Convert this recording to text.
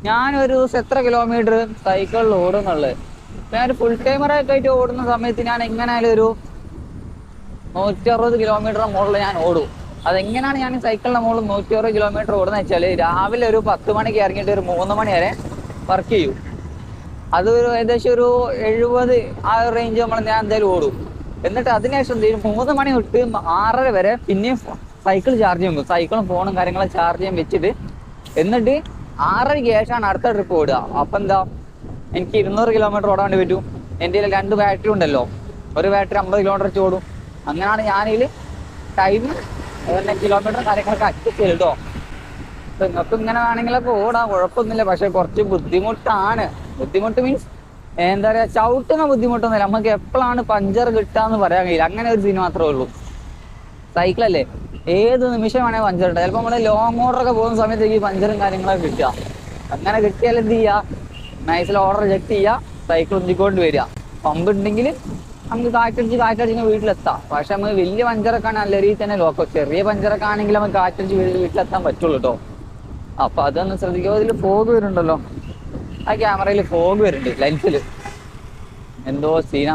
ഞാനൊരു ദിവസം എത്ര കിലോമീറ്റർ സൈക്കിളിൽ ഓടുന്നുള്ളത്. ഞാനൊരു ഫുൾ ടൈമറൊക്കെ ആയിട്ട് ഓടുന്ന സമയത്ത് ഞാൻ എങ്ങനെയായാലും ഒരു 160 കിലോമീറ്റർ മുകളിൽ ഞാൻ ഓടും. അതെങ്ങനെയാണ് ഞാൻ സൈക്കിളിന്റെ മുകളിൽ 160 കിലോമീറ്റർ ഓടുന്നത് വെച്ചാൽ, രാവിലെ ഒരു 10 മണിക്ക് ഇറങ്ങിയിട്ട് ഒരു 3 മണി വരെ വർക്ക് ചെയ്യും. അത് ഒരു ഏകദേശം ഒരു 70 ആ റേഞ്ച് ഞാൻ എന്തായാലും ഓടും. എന്നിട്ട് അതിനുശേഷം എന്ത് ചെയ്യും, 3 മണി തൊട്ട് 6:30 വരെ പിന്നെയും സൈക്കിൾ ചാർജ് ചെയ്യും. സൈക്കിളും ഫോണും കാര്യങ്ങളും ചാർജ് ചെയ്യാൻ വെച്ചിട്ട് എന്നിട്ട് 6:30ക്ക് ശേഷമാണ് അടുത്ത ട്രിപ്പ് ഓടുക. അപ്പം എന്താ, എനിക്ക് 200 കിലോമീറ്റർ ഓടാൻ വേണ്ടി പറ്റും. എൻ്റെ കയ്യിൽ 2 ബാറ്ററി ഉണ്ടല്ലോ, ഒരു ബാറ്ററി 50 കിലോമീറ്റർ വെച്ച് ഓടും. അങ്ങനെയാണ് ഞാനിതിൽ ടൈം കിലോമീറ്റർ കാര്യങ്ങളൊക്കെ അഡ്ജസ്റ്റ് ചെയ്യും കേട്ടോ. നിങ്ങൾക്ക് ഇങ്ങനെ വേണമെങ്കിലൊക്കെ ഓടാം, കുഴപ്പമൊന്നുമില്ല. പക്ഷെ കുറച്ച് ബുദ്ധിമുട്ടാണ്. ബുദ്ധിമുട്ട് മീൻസ് എന്താ പറയുക, ചവിട്ടുന്ന ബുദ്ധിമുട്ടൊന്നുമില്ല. നമുക്ക് എപ്പോഴാണ് പഞ്ചർ കിട്ടാന്ന് പറയാൻ കഴിയില്ല. അങ്ങനെ ഒരു സീൻ മാത്രമേ ഉള്ളൂ. സൈക്കിളല്ലേ, ഏത് നിമിഷം വേണേൽ പഞ്ചർ ഇട്ടാൽ. ചിലപ്പോൾ നമ്മൾ ലോങ് ഓർഡറൊക്കെ പോകുന്ന സമയത്ത് ഈ പഞ്ചറും കാര്യങ്ങളൊക്കെ കിട്ടുക. അങ്ങനെ കിട്ടിയാൽ എന്ത് ചെയ്യുക, നൈസിൽ ഓർഡർ റിജക്ട് ചെയ്യുക, സൈക്കിൾ ഉന്തിക്കൊണ്ട് വരിക. പമ്പ് ഉണ്ടെങ്കിൽ നമുക്ക് കാറ്റടിച്ച് വീട്ടിലെത്താം. പക്ഷെ നമുക്ക് വലിയ പഞ്ചറൊക്കെ ആണ് നല്ല രീതിയിൽ തന്നെ ലോക്കോ. ചെറിയ പഞ്ചറൊക്കെ ആണെങ്കിൽ നമുക്ക് കാറ്റടിച്ച് വീട്ടിലെത്താൻ പറ്റുള്ളൂ കേട്ടോ. അപ്പൊ അതൊന്ന് ശ്രദ്ധിക്കുക. ഇതിൽ ഫോഗ് വരുന്നുണ്ടല്ലോ, ആ ക്യാമറയിൽ ഫോഗ് വരുന്നുണ്ട് ലെൻസിൽ, എന്തോ സീന.